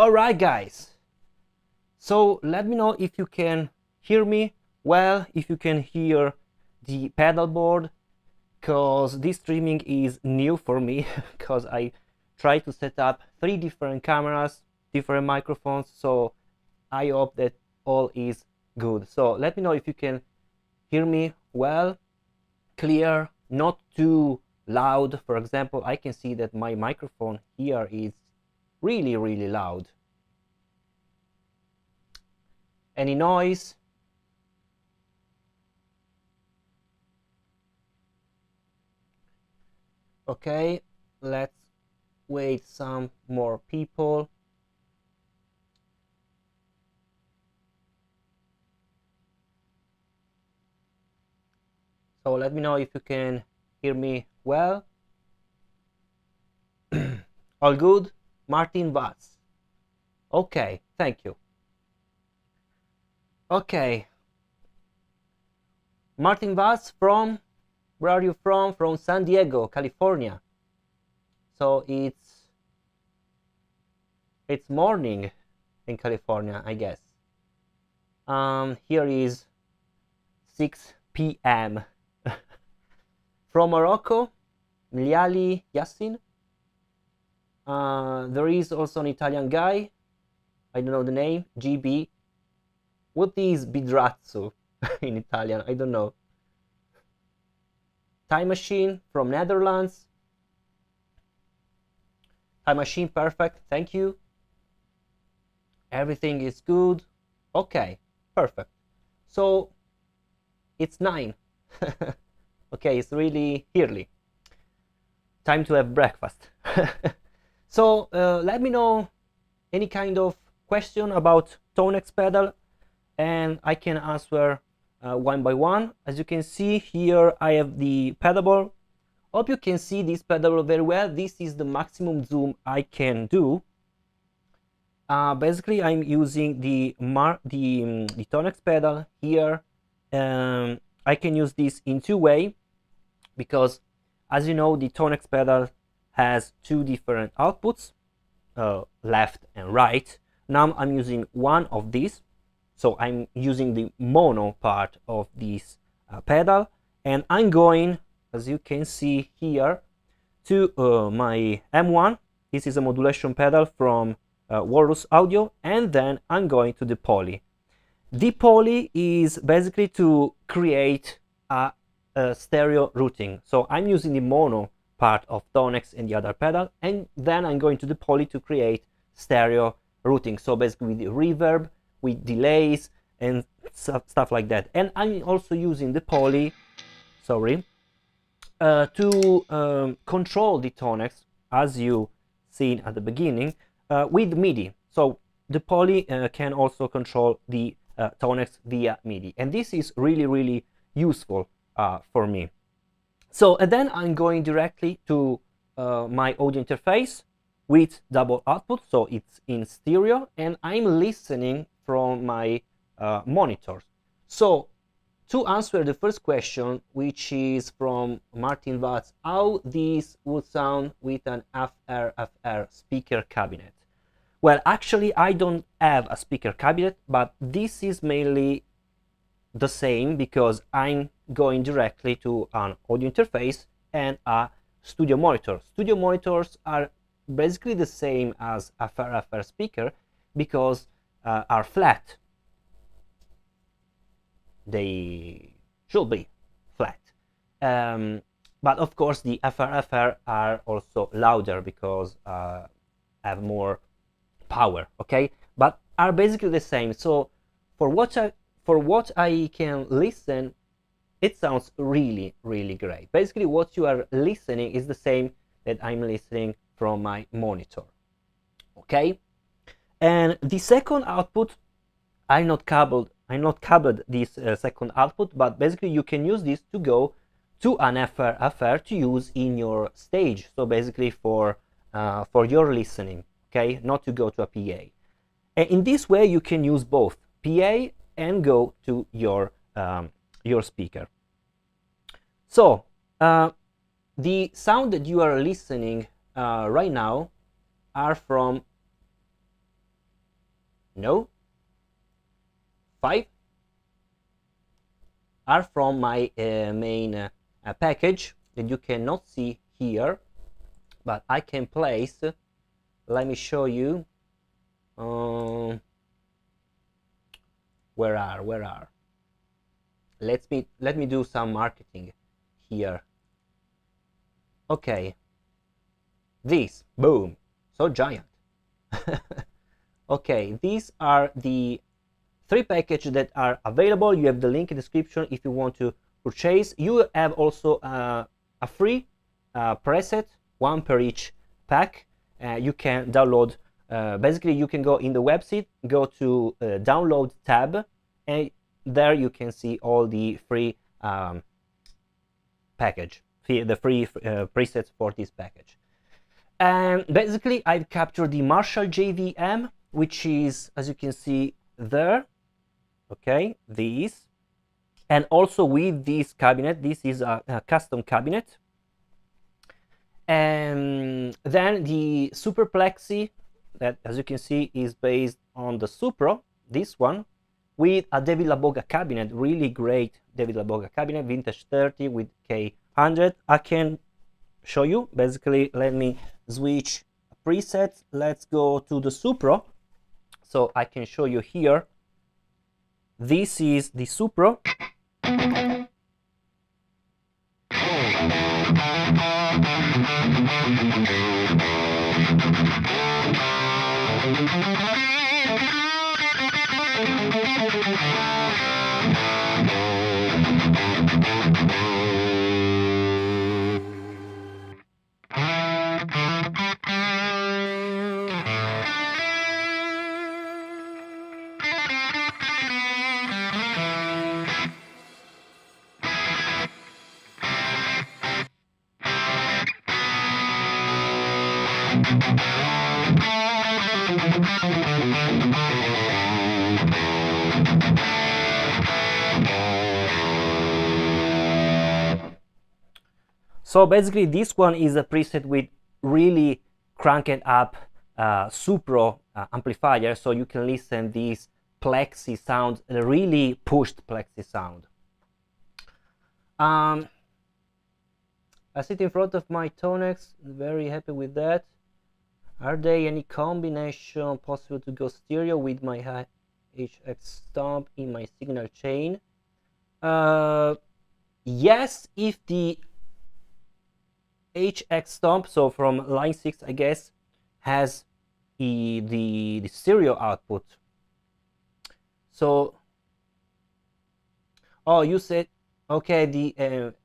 Alright guys, so let me know if you can hear me well, if you can hear the pedal board, because this streaming is new for me because I try to set up 3 different cameras, different microphones, so I hope that all is good. So let me know if you can hear me well, clear, not too loud. For example, I can see that my microphone here is really loud. Any noise? Okay, let's wait some more people. So let me know if you can hear me well. All good? Martin Vaz. Okay, thank you. Okay. Martin Vaz from, where are you from? From San Diego, California. So it's morning in California, I guess. Here is 6 p.m. From Morocco, Miliali Yassin. There is also an Italian guy, I don't know the name, GB. What is Bidrazzo in Italian? I don't know. Time Machine from Netherlands. Time Machine, perfect, thank you. Everything is good. Okay, perfect. So it's 9. Okay, it's really early. Time to have breakfast. So let me know any kind of question about Tonex pedal, and I can answer one by one. As you can see here, I have the pedalboard. Hope you can see this pedalboard very well. This is the maximum zoom I can do. Basically, I'm using the Tonex pedal here. I can use this in 2 ways because, as you know, the Tonex pedal has 2 different outputs, left and right. Now I'm using one of these, so I'm using the mono part of this pedal, and I'm going, as you can see here, to my M1. This is a modulation pedal from Walrus Audio, and then I'm going to the poly. The poly is basically to create a stereo routing. So I'm using the mono part of Tonex and the other pedal, and then I'm going to the poly to create stereo routing. So basically with the reverb, with delays and stuff like that. And I'm also using the poly, sorry, to control the Tonex, as you seen at the beginning, with MIDI. So the poly can also control the Tonex via MIDI, and this is really useful for me. So and then I'm going directly to my audio interface with double output, so it's in stereo, and I'm listening from my monitors. So to answer the first question, which is from Martin Vaz, how this would sound with an FRFR speaker cabinet. Well, actually, I don't have a speaker cabinet, but this is mainly the same because I'm going directly to an audio interface and a studio monitor. Studio monitors are basically the same as a FRFR speaker because are flat. They should be flat. But of course, the FRFR are also louder because have more power, okay, but are basically the same. So for what I can listen, it sounds really great. Basically what you are listening is the same that I'm listening from my monitor, okay. And the second output, I'm not cabled this second output, but basically you can use this to go to an FRFR to use in your stage, so basically for your listening, okay, not to go to a PA. And in this way you can use both PA and go to your speaker. So the sound that you are listening right now are from No. 5 are from my main package that you cannot see here, but I can place. Let me show you. Where are? Let me do some marketing here. Okay, this, boom, so giant. Okay, these are the 3 packages that are available. You have the link in the description if you want to purchase. You have also a free preset, 1 per each pack. You can download. Basically, you can go in the website, go to download tab, and there you can see all the free package, the free presets for this package. And basically, I've captured the Marshy JVM, which is, as you can see there, okay, this, and also with this cabinet. This is a custom cabinet. And then the Super Plexi, that, as you can see, is based on the Supro, this one, with a 𝙎𝙚𝙬𝙚 cabinet, really great 𝙎𝙚𝙬𝙚 cabinet, vintage 30 with 𝙬𝙤𝙀. I can show you. Basically, let me switch presets. Let's go to the Supro, so I can show you here. This is the Supro. So basically, this one is a preset with really cranked up Supro amplifier, so you can listen these plexi sounds, really pushed plexi sound. I sit in front of my Tonex, very happy with that. Are there any combination possible to go stereo with my HX Stomp in my signal chain? Yes, if the HX Stomp, so from line 6, I guess, has the stereo output. So, oh, you said, okay, the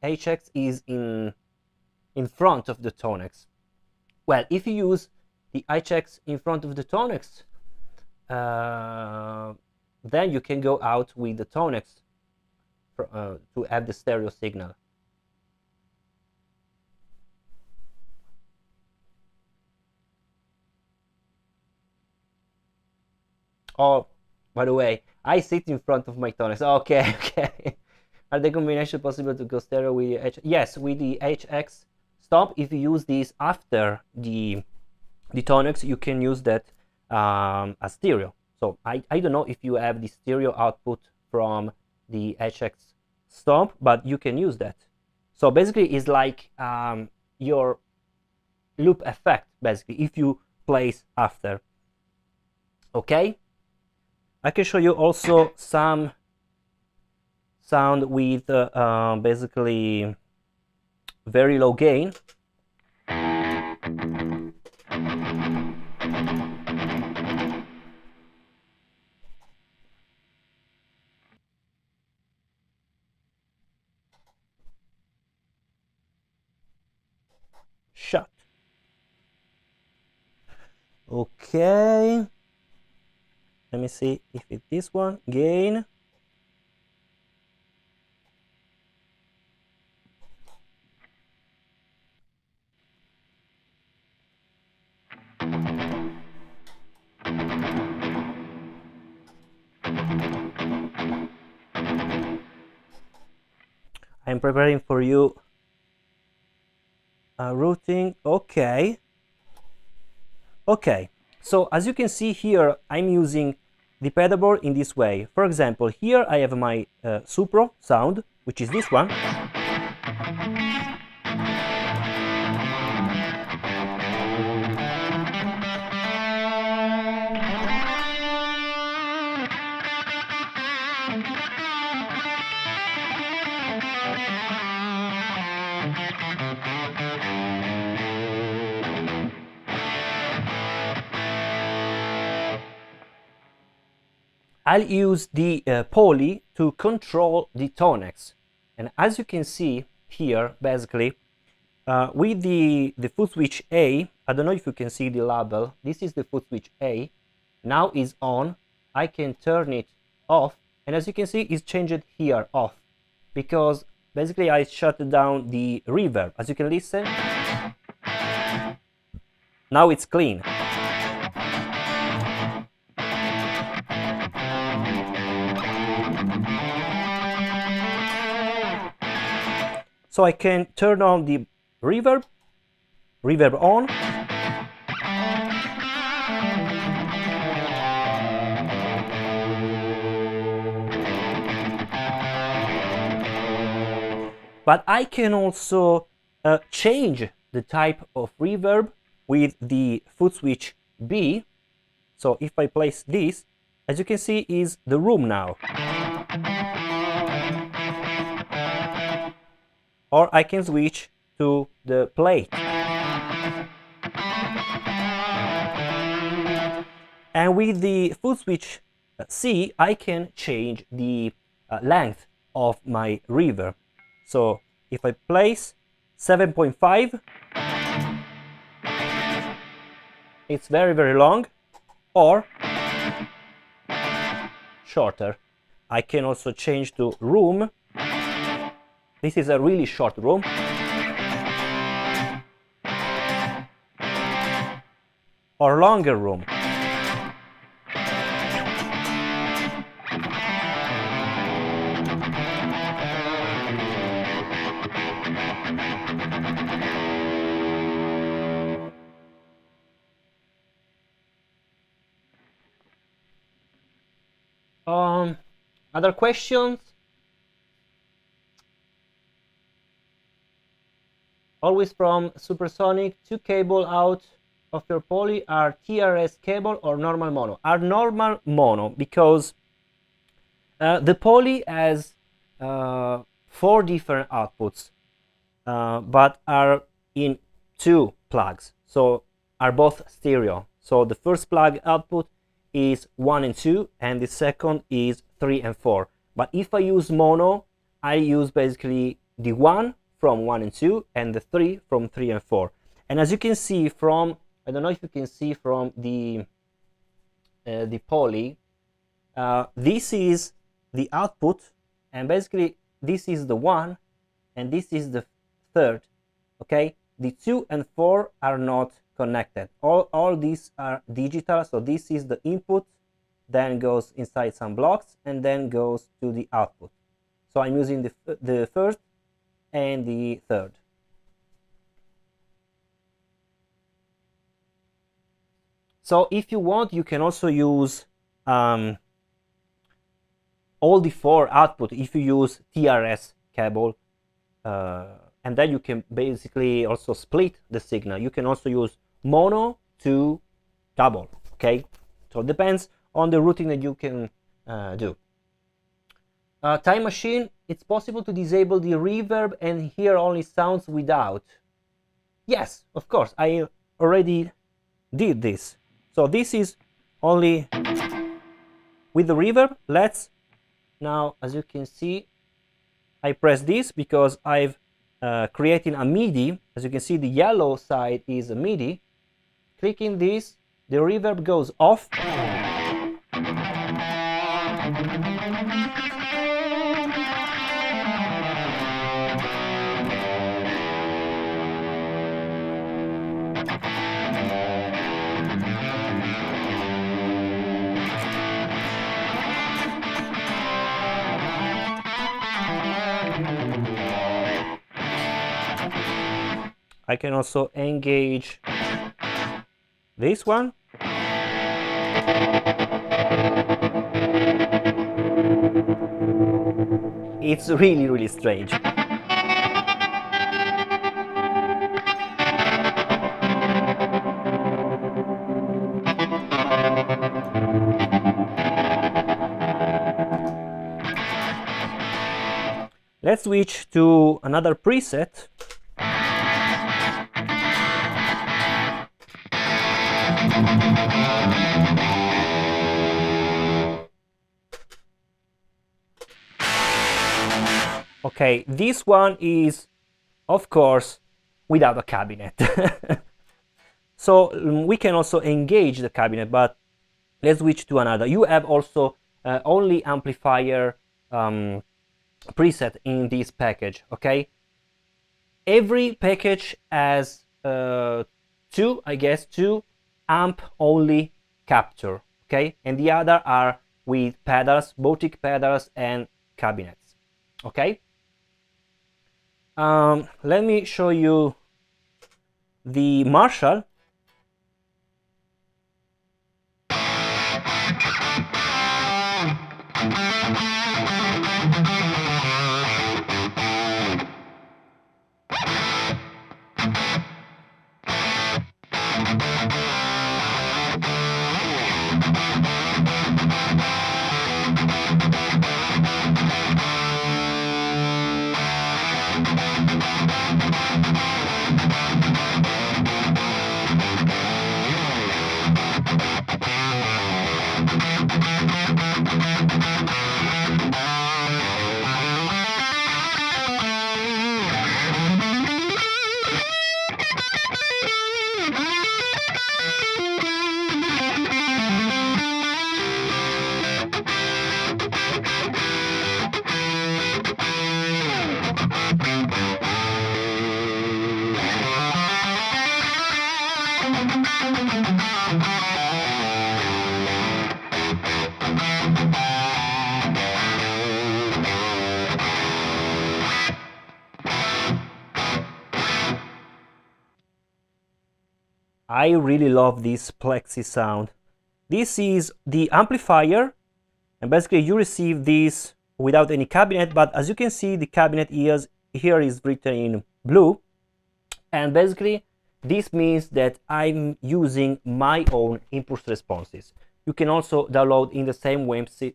HX is in front of the Tonex. Well, if you use the HX in front of the Tonex, then you can go out with the Tonex to have the stereo signal. Oh, by the way, I sit in front of my Tonex. Okay, okay. Are the combination possible to go stereo with HX? Yes, with the HX Stomp. If you use this after the Tonex, you can use that as stereo. So I don't know if you have the stereo output from the HX Stomp, but you can use that. So basically, it's like your loop effect, basically, if you place after. Okay. I can show you also some sound with basically very low gain. Shut. Okay. Let me see if it's this one. Gain. I'm preparing for you a routing. Okay. Okay. So as you can see here, I'm using the pedalboard in this way. For example, here I have my supro sound, which is this one. I'll use the poly to control the Tonex, and as you can see here, basically, with the foot switch A, I don't know if you can see the label, this is the foot switch A, now is on, I can turn it off, and as you can see, it's changed here off, because basically I shut down the reverb. As you can listen, now it's clean. So I can turn on the reverb on, but I can also change the type of reverb with the foot switch B. So if I place this, as you can see, is the room now. Or I can switch to the plate. And with the foot switch C, I can change the length of my reverb. So if I place 7.5, it's very, very long, or shorter. I can also change to room. This is a really short room. Or longer room. Other questions? Always from supersonic, 2 cable out of your poly are TRS cable or normal mono? Are normal mono, because the poly has 4 different outputs, but are in 2 plugs, so are both stereo. So the first plug output is 1 and 2, and the second is 3 and 4. But if I use mono, I use basically the 1 from 1 and 2 and the 3 from 3 and 4. And as you can see from, I don't know if you can see from the poly, this is the output, and basically this is the 1 and this is the 3rd. Okay, the 2 and 4 are not connected. All these are digital, so this is the input, then goes inside some blocks and then goes to the output. So I'm using the 1st and the 3rd. So if you want, you can also use all the 4 output if you use TRS cable, and then you can basically also split the signal. You can also use mono to double. Okay, so it depends on the routing that you can do. Time Machine, it's possible to disable the reverb and hear only sounds without. Yes, of course, I already did this. So this is only with the reverb. Let's now, as you can see, I press this because I've created a MIDI. As you can see, the yellow side is a MIDI. Clicking this, the reverb goes off. I can also engage this one. It's really, really strange. Let's switch to another preset. Okay, this one is, of course, without a cabinet. So we can also engage the cabinet, but let's switch to another. You have also only amplifier preset in this package. Okay, every package has two amp only capture. Okay, and the other are with pedals, boutique pedals and cabinets. Okay, let me show you the Marshall. I really love this plexi sound. This is the amplifier, and basically you receive this without any cabinet, but as you can see, the cabinet here is written in blue, and basically this means that I'm using my own impulse responses. You can also download in the same website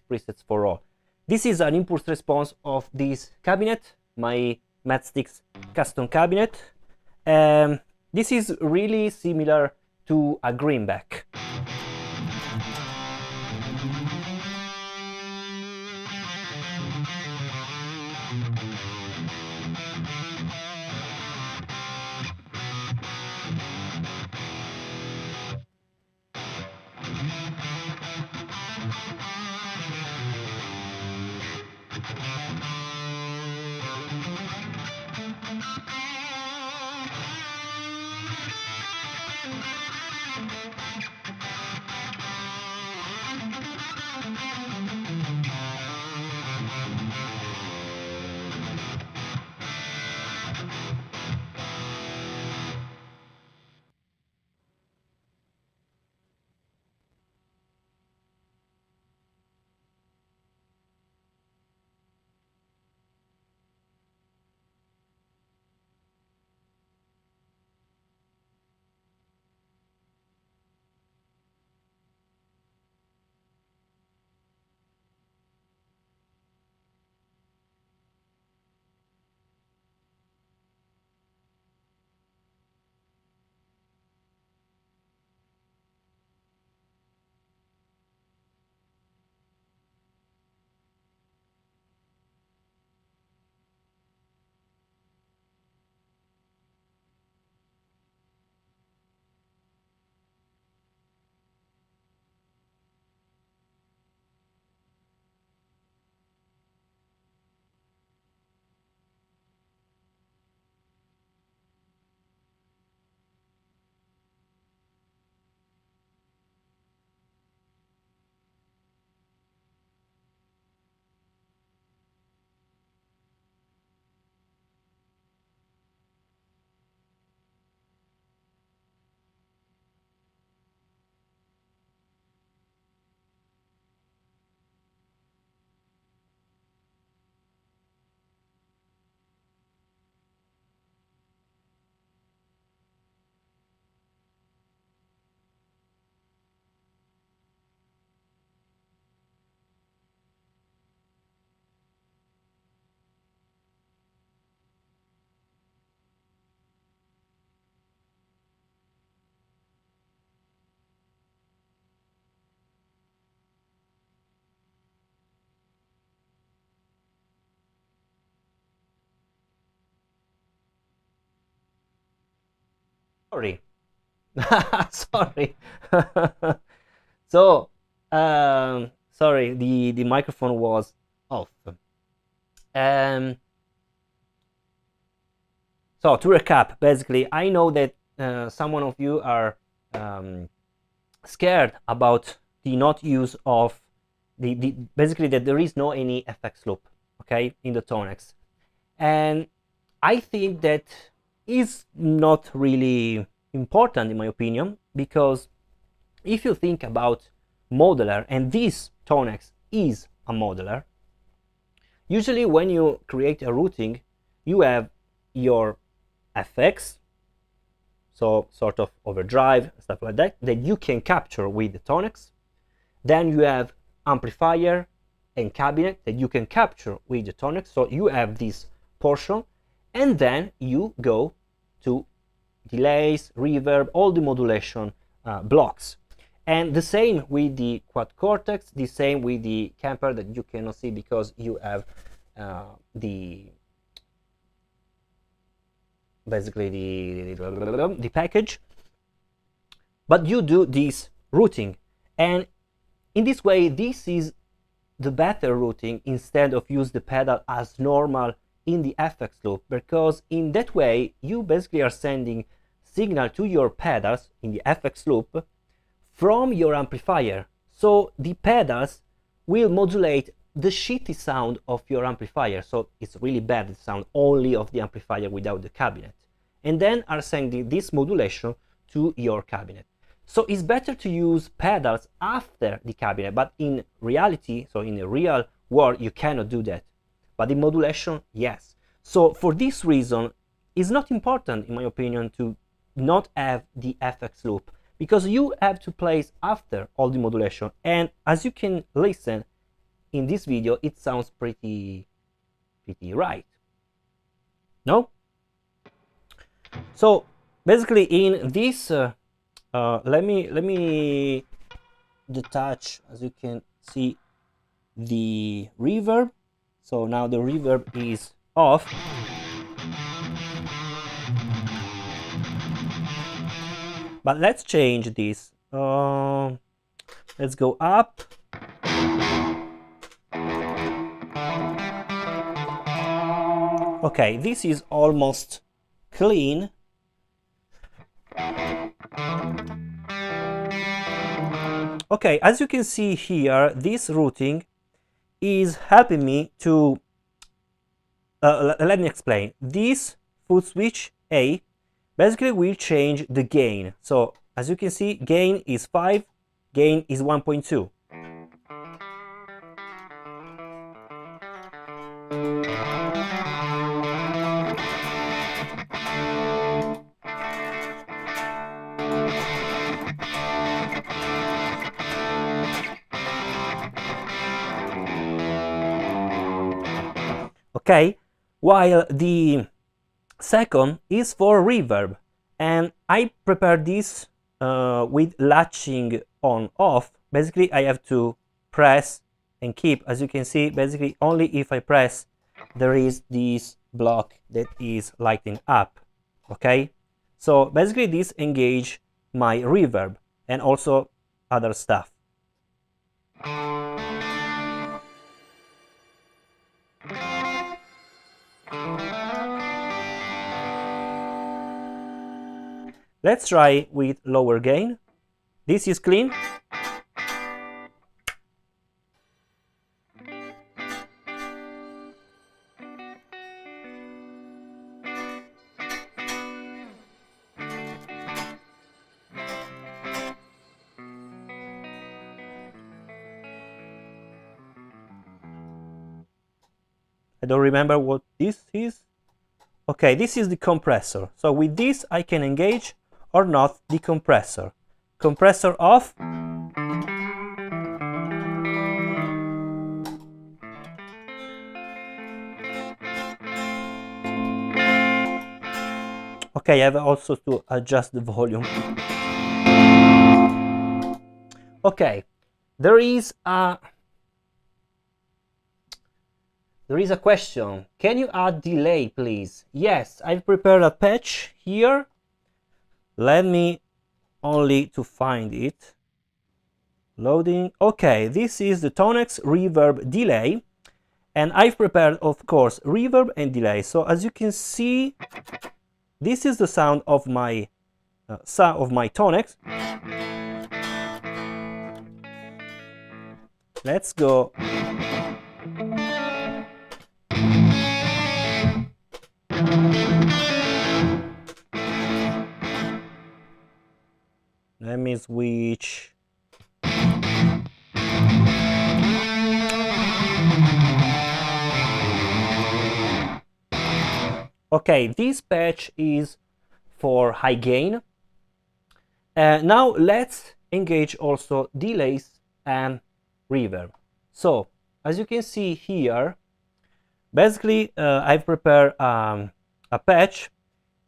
presets for all. This is an impulse response of this cabinet, my Steex custom cabinet. This is really similar to a greenback. Sorry. Sorry. So, sorry, the microphone was off. So to recap, basically, I know that some of you are scared about the not use of basically that there is no any FX loop, okay, in the Tonex, and I think that is not really important in my opinion, because if you think about modeler, and this Tonex is a modeler, usually when you create a routing, you have your FX, so sort of overdrive, stuff like that, that you can capture with the Tonex. Then you have amplifier and cabinet that you can capture with the Tonex, so you have this portion, and then you go to delays, reverb, all the modulation blocks. And the same with the quad cortex, the same with the camper that you cannot see because you have basically the package, but you do this routing, and in this way this is the better routing instead of use the pedal as normal in the FX loop, because in that way you basically are sending signal to your pedals in the FX loop from your amplifier, so the pedals will modulate the shitty sound of your amplifier, so it's really bad sound only of the amplifier without the cabinet, and then are sending this modulation to your cabinet. So it's better to use pedals after the cabinet, but in reality, so in the real world, you cannot do that. But in modulation, yes. So for this reason, it's not important, in my opinion, to not have the FX loop, because you have to place after all the modulation. And as you can listen in this video, it sounds pretty right. No? So basically in this let me detach, as you can see, the reverb. So now the reverb is off. But let's change this. Let's go up. Okay, this is almost clean. Okay, as you can see here, this routing is helping me to let me explain. This foot switch A basically will change the gain. So as you can see, gain is 5, gain is 1.2. Okay, while the second is for reverb, and I prepared this with latching on off. Basically I have to press and keep. As you can see, basically only if I press there is this block that is lighting up. Okay, so basically this engage my reverb and also other stuff. Let's try with lower gain. This is clean. I don't remember what this is. Okay, this is the compressor. So with this I can engage or not the compressor. Compressor off. Okay, I have also to adjust the volume. Okay, there is a question. Can you add delay, please? Yes, I've prepared a patch here. Let me only to find it. Loading. Okay, this is the Tonex reverb delay, and I've prepared, of course, reverb and delay. So as you can see, this is the sound of my Tonex. Let's go. Let me switch. Okay, this patch is for high gain. Now let's engage also delays and reverb. So as you can see here, basically I've prepared a patch,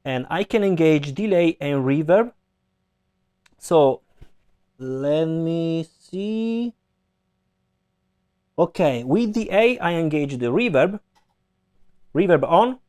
and I can engage delay and reverb. So let me see. Okay, with the A I engage the reverb on.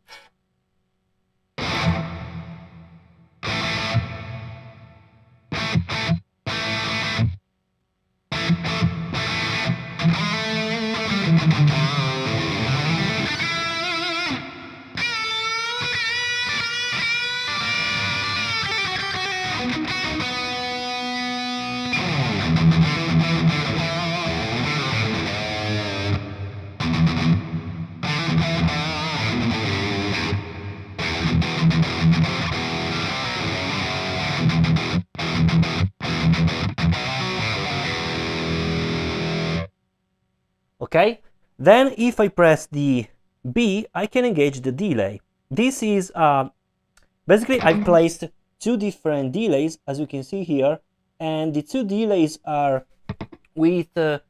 Okay, then if I press the B, I can engage the delay. This is basically I've placed two different delays, as you can see here, and the two delays are with 2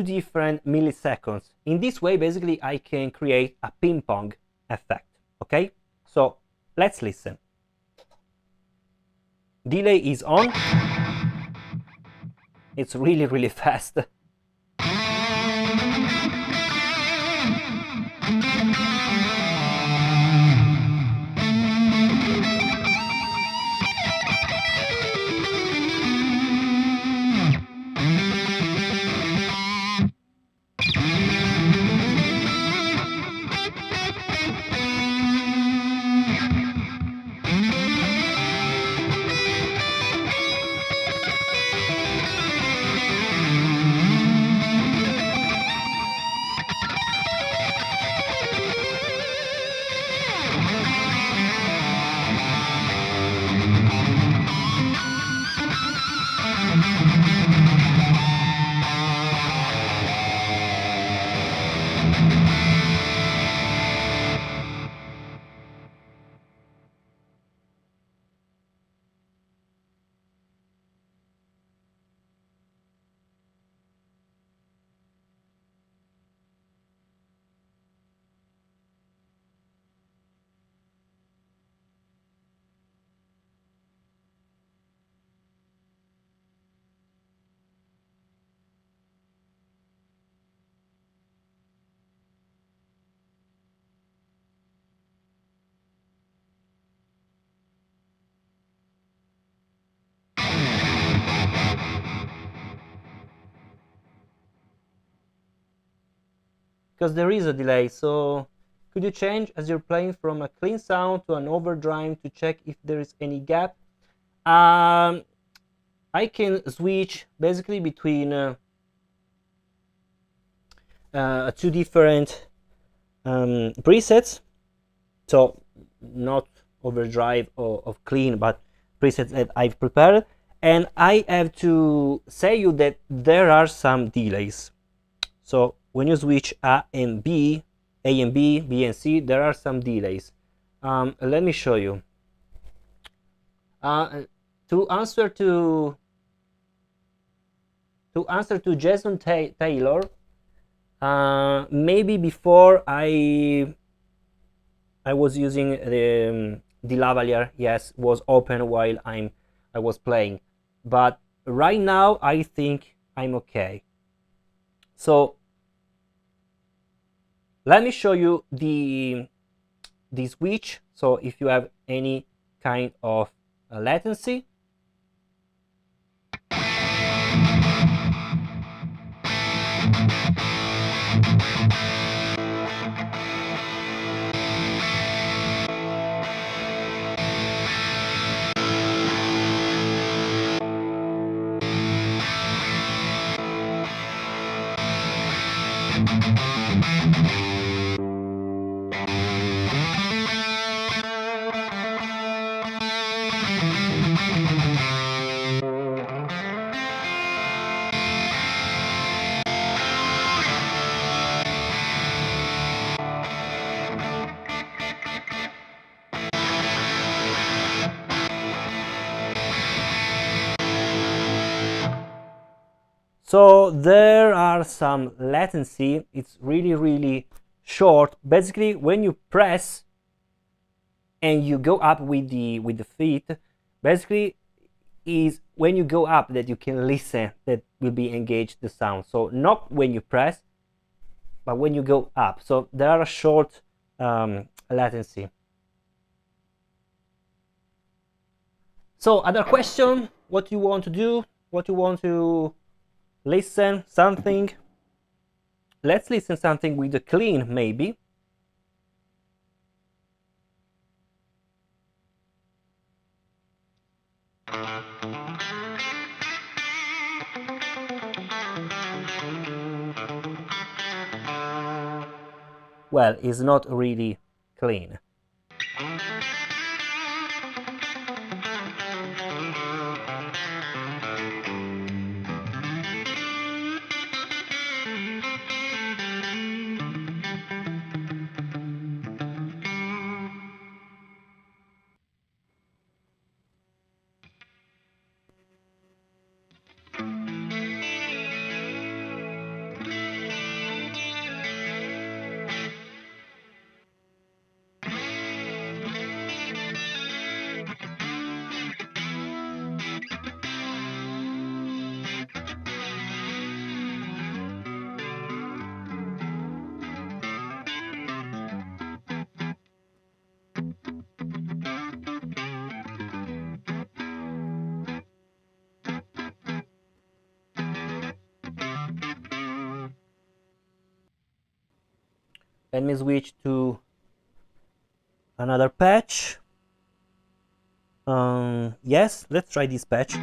different milliseconds. In this way, basically I can create a ping pong effect. Okay, so let's listen. Delay is on. It's really fast. Because there is a delay, so could you change as you're playing from a clean sound to an overdrive to check if there is any gap? I can switch basically between 2 different presets, so not overdrive or clean, but presets that I've prepared, and I have to say you that there are some delays. So when you switch A and B, B and C, there are some delays. Let me show you. To answer to 𝙤𝙤𝙬𝙬𝙬, maybe before I was using the lavalier, yes, was open while I was playing, but right now I think I'm okay. So let me show you the switch. So if you have any kind of latency. So there are some latency. It's really short. Basically, when you press and you go up with the feet, basically is when you go up that you can listen that will be engaged the sound. So not when you press, but when you go up. So there are a short latency. So other question, what you want to do, what you want to listen something. Let's listen something with the clean, maybe. Well, it's not really clean. Let me switch to another patch. Yes, let's try this patch.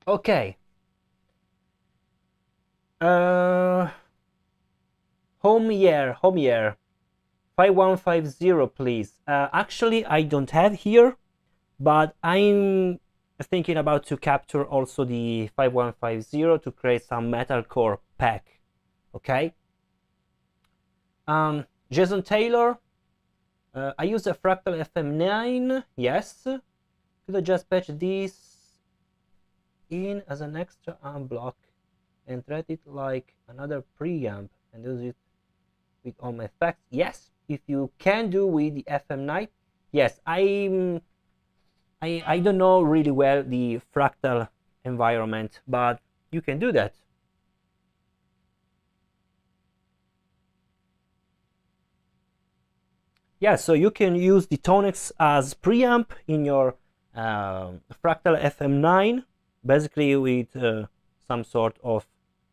Okay. Home year 5150, please. Actually, I don't have here, but I'm thinking about to capture also the 5150 to create some metalcore pack. Okay, Jason Taylor, I use a Fractal FM9, yes. Could I just patch this in as an extra amp block and treat it like another preamp and use it with all my effects? Yes, if you can do with the FM9, yes. I don't know really well the Fractal environment, but you can do that. Yeah, so you can use the TONEX as preamp in your Fractal FM9, basically with some sort of,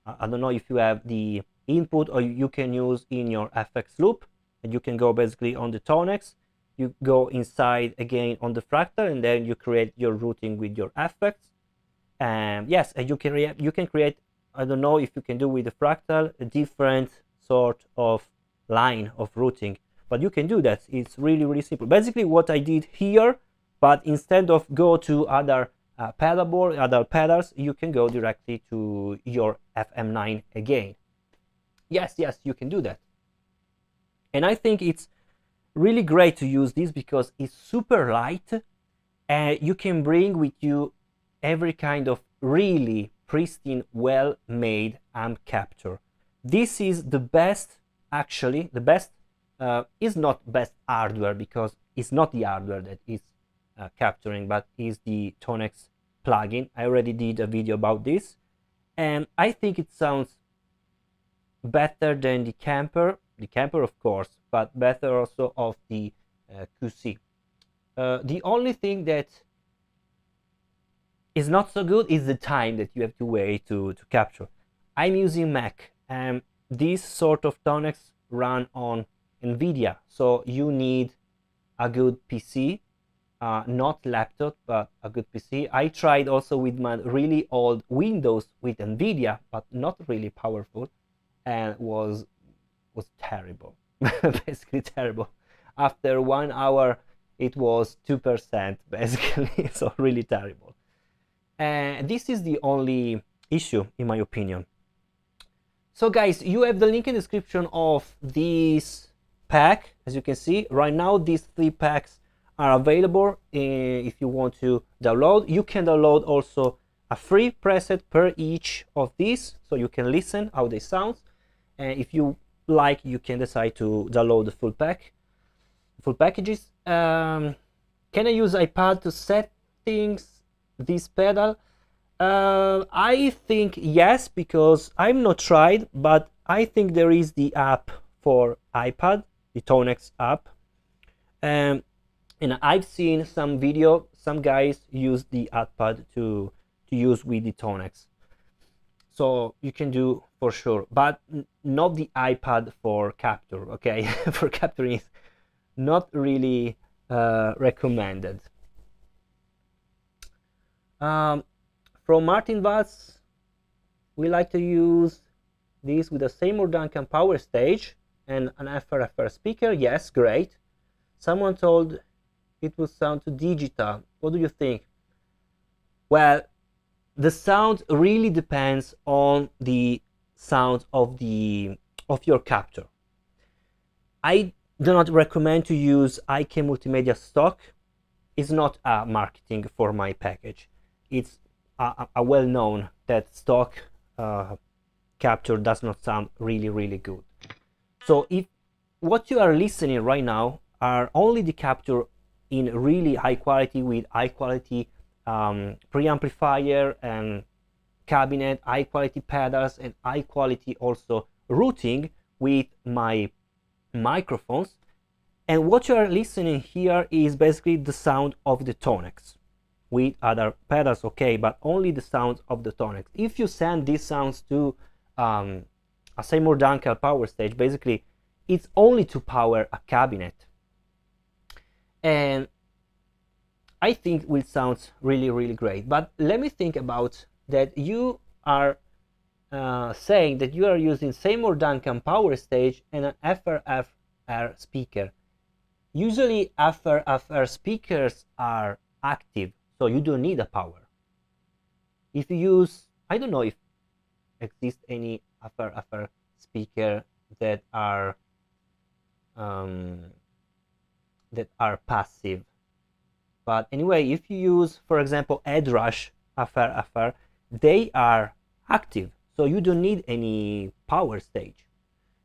I don't know if you have the input, or you can use in your FX loop, and you can go basically on the TONEX, you go inside again on the Fractal, and then you create your routing with your effects. And yes, and you can create, I don't know if you can do with the Fractal, a different sort of line of routing, but you can do that. It's really, really simple. Basically what I did here, but instead of go to other pedalboard, other pedals, you can go directly to your FM9 again. Yes, you can do that. And I think it's really great to use this because it's super light, and you can bring with you every kind of really pristine, well-made amp capture. This is the best, actually. The best is not best hardware, because it's not the hardware that is capturing, but is the TONEX plugin. I already did a video about this, and I think it sounds better than the camper of course, but better also of the QC. The only thing that is not so good is the time that you have to wait to capture. I'm using Mac, and this sort of TONEX run on NVIDIA, so you need a good PC, not laptop, but a good PC. I tried also with my really old Windows with NVIDIA, but not really powerful, and was terrible. Basically terrible. After 1 hour it was 2% basically. So really terrible, and this is the only issue in my opinion. So guys, you have the link in the description of this pack. As you can see right now, these 3 packs are available. If you want to download, you can download also a free preset per each of these, so you can listen how they sound, and if you like, you can decide to download the full packages. Can I use iPad to settings this pedal? I think yes, because I've not tried, but I think there is the app for iPad, the TONEX app, and I've seen some video, some guys use the iPad to use with the TONEX, so you can do for sure, but not the iPad for capture. Okay, for capturing is not really recommended. From Martin Watts, we like to use this with a Seymour Duncan power stage and an FRFR speaker. Yes, great. Someone told it would sound too digital. What do you think? Well, the sound really depends on the sound of your capture. I do not recommend to use IK Multimedia stock. It's not marketing for my package. It's a well-known that stock capture does not sound really good. So if what you are listening right now are only the capture in really high quality, with high quality preamplifier and cabinet, high quality pedals, and high quality also routing with my microphones, and what you are listening here is basically the sound of the TONEX with other pedals, okay, but only the sounds of the TONEX. If you send these sounds to a Seymour Duncan power stage, basically it's only to power a cabinet, and I think it will sound really great. But let me think about that. You are saying that you are using Seymour Duncan power stage and an FRFR speaker. Usually FRFR speakers are active, so you don't need a power. If you use, I don't know if exists any FRFR speaker that are that are passive. But anyway, if you use, for example, Headrush, FRFR, they are active, so you don't need any power stage.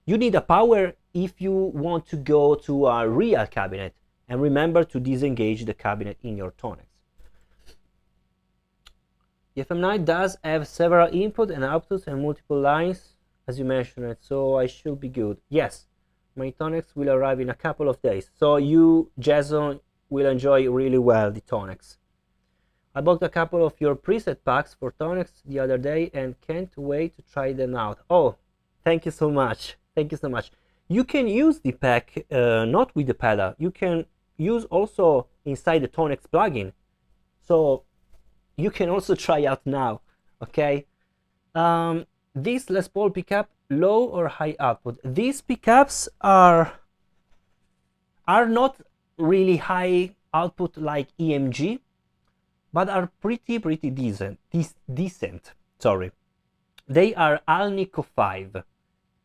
You need a power if you want to go to a real cabinet, and remember to disengage the cabinet in your Tonex. The FM9 does have several input and outputs and multiple lines, as you mentioned, so I should be good. Yes, my Tonex will arrive in a couple of days, so you, Jason, will enjoy really well the Tonex. I bought a couple of your preset packs for Tonex the other day and can't wait to try them out. Oh, thank you so much. Thank you so much. You can use the pack not with the pedal. You can use also inside the Tonex plugin. So you can also try out now, okay? This Les Paul pickup, low or high output? These pickups are not really high output like EMG, but are pretty decent. Sorry, they are Alnico 5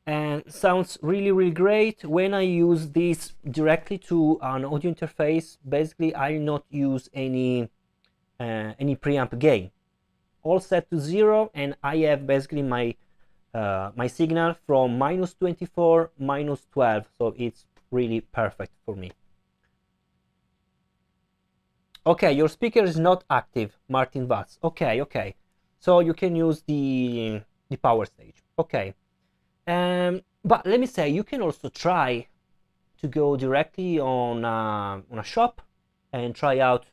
and sounds really great. When I use this directly to an audio interface, basically I not use any preamp gain, all set to 0, and I have basically my my signal from -24, -12, so it's really perfect for me. Okay, your speaker is not active, Martin Watts. Okay. So you can use the power stage. Okay. But let me say, you can also try to go directly on a shop and try out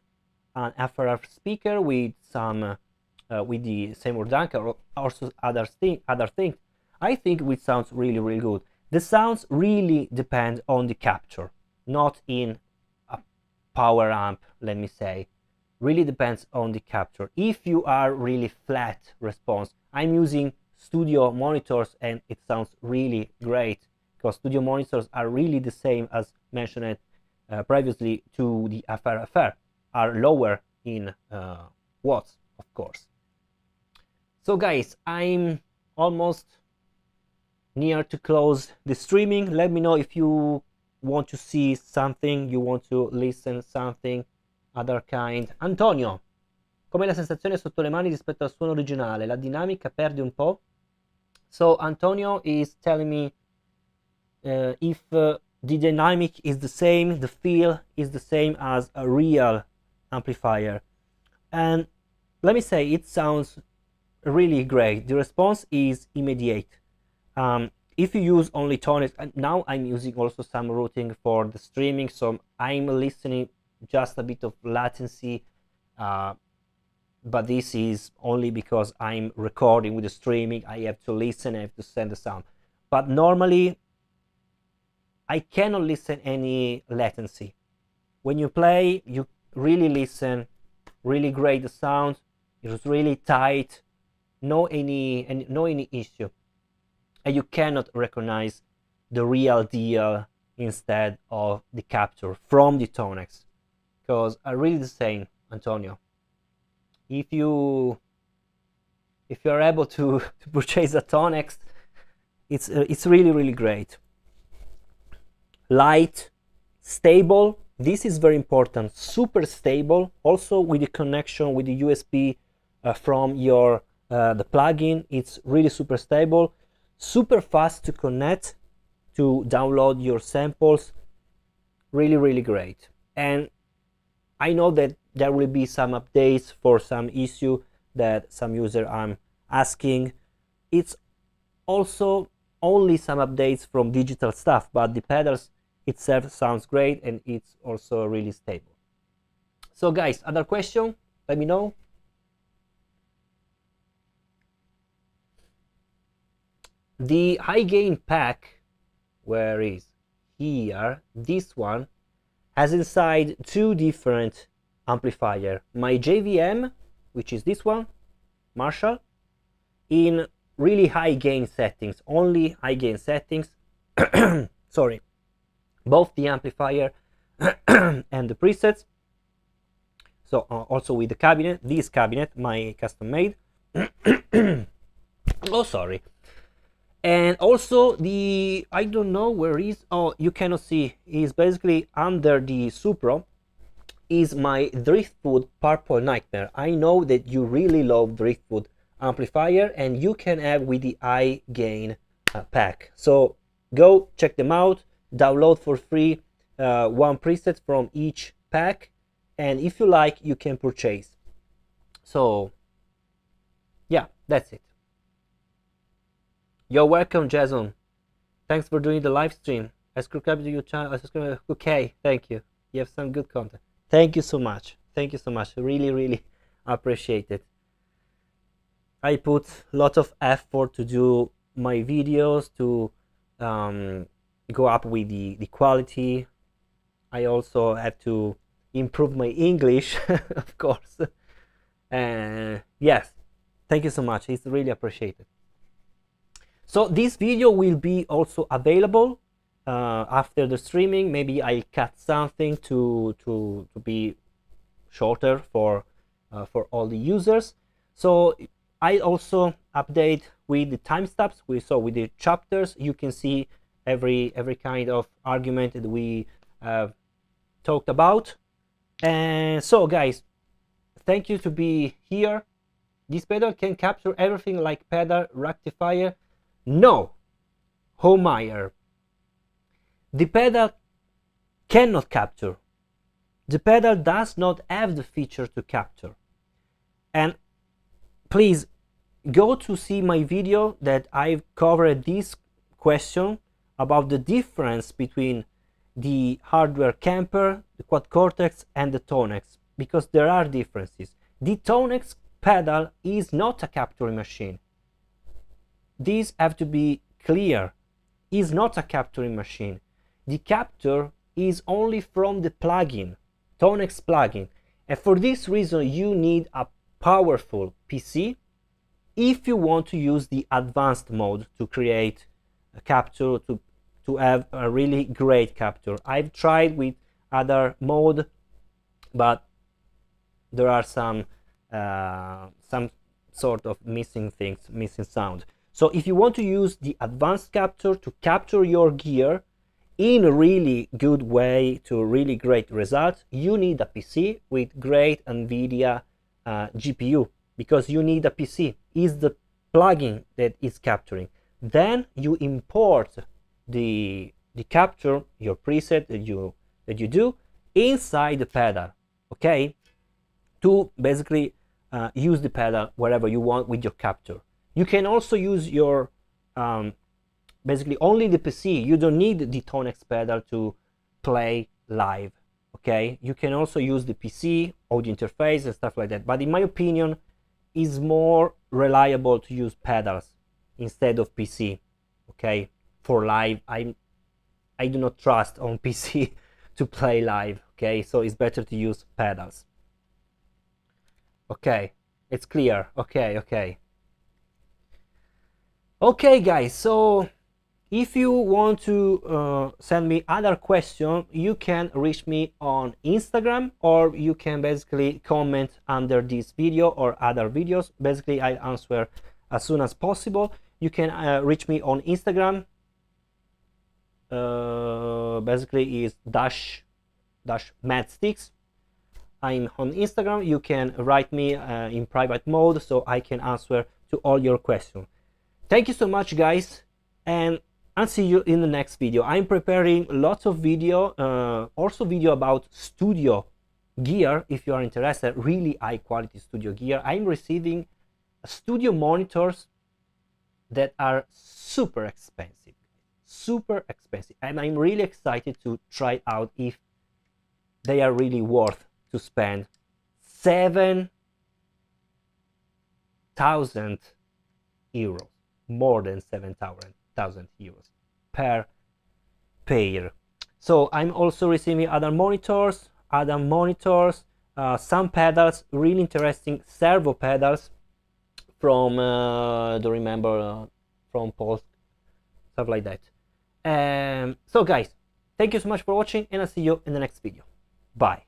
an FRF speaker with some with the Seymour Duncan or also other things. I think it sounds really good. The sounds really depend on the capture, not in power amp, let me say. Really depends on the capture. If you are really flat response, I'm using studio monitors and it sounds really great, because studio monitors are really the same as mentioned previously to the FRFR, are lower in watts, of course. So guys, I'm almost near to close the streaming. Let me know if you want to see something, you want to listen something other kind. Antonio, com'è la sensazione sotto le mani rispetto al suono originale? La dinamica perde un po'? So Antonio is telling me if the dynamic is the same, the feel is the same as a real amplifier. And let me say, it sounds really great. The response is immediate. If you use only Tonex, and now I'm using also some routing for the streaming, so I'm listening just a bit of latency, but this is only because I'm recording with the streaming. I have to listen, I have to send the sound. But normally, I cannot listen any latency. When you play, you really listen, really great the sound. It was really tight, no any issue. And you cannot recognize the real deal instead of the capture from the Tonex, because are really the same, Antonio. If you are able to purchase a Tonex, it's really great. Light, stable. This is very important. Super stable. Also with the connection with the USB from your the plugin, it's really super stable. Super fast to connect, to download your samples. Really great. And I know that there will be some updates for some issue that some user are asking. It's also only some updates from digital stuff, but the pedals itself sounds great and it's also really stable. So guys, other question, let me know. The high gain pack, where is here, this one has inside two different amplifier. My JVM, which is this one, Marshall, in really high gain settings, only high gain settings. Sorry, both the amplifier and the presets. So also with the cabinet, this cabinet, my custom made. Oh, sorry. And also the, I don't know where is, oh, you cannot see, is basically under the Supro is my Driftwood Purple Nightmare. I know that you really love Driftwood amplifier, and you can have with the iGain pack. So go check them out, download for free one preset from each pack, and if you like, you can purchase. So yeah, that's it. You're welcome, Jason. Thanks for doing the live stream. I subscribe to your channel. Okay, thank you. You have some good content. Thank you so much. Thank you so much. Really, really appreciate it. I put a lot of effort to do my videos, to go up with the quality. I also have to improve my English, of course. Yes, thank you so much. It's really appreciated. So this video will be also available after the streaming. Maybe I cut something to be shorter for all the users. So I also update with the timestamps. With the chapters, you can see every kind of argument that we have talked about. And so guys, thank you to be here. This pedal can capture everything like pedal rectifier. No, 𝙎𝙬𝙀𝙀. The pedal cannot capture. The pedal does not have the feature to capture. And please go to see my video that I've covered this question about the difference between the hardware Kemper, the Quad Cortex, and the Tonex, because there are differences. The Tonex pedal is not a capturing machine. These have to be clear. Is not a capturing machine. The capture is only from the plugin, Tonex plugin, and for this reason you need a powerful PC if you want to use the advanced mode to create a capture, to have a really great capture. I've tried with other mode, but there are some sort of missing things, missing sound. So if you want to use the advanced capture to capture your gear in a really good way to really great results, you need a PC with great NVIDIA GPU, because you need a PC. Is the plugin that is capturing. Then you import the capture, your preset that you do inside the pedal, okay, to basically use the pedal wherever you want with your capture. You can also use your basically only the PC. You don't need the Tonex pedal to play live, okay? You can also use the PC, audio interface and stuff like that, but in my opinion it's more reliable to use pedals instead of PC, okay? For live, I do not trust on PC to play live, okay? So it's better to use pedals. Okay, it's clear. Okay guys, so if you want to send me other questions, you can reach me on Instagram, or you can basically comment under this video or other videos. Basically I answer as soon as possible. You can reach me on Instagram, basically is _Steex. I'm on Instagram. You can write me in private mode so I can answer to all your questions. Thank you so much guys, and I'll see you in the next video. I'm preparing lots of video, also video about studio gear. If you are interested, really high quality studio gear. I'm receiving studio monitors that are super expensive, and I'm really excited to try out if they are really worth to spend 7,000 euros, more than 7,000 euros per pair. So I'm also receiving other monitors, some pedals, really interesting servo pedals from don't remember, from Polsk, stuff like that. So guys, thank you so much for watching, and I'll see you in the next video. Bye.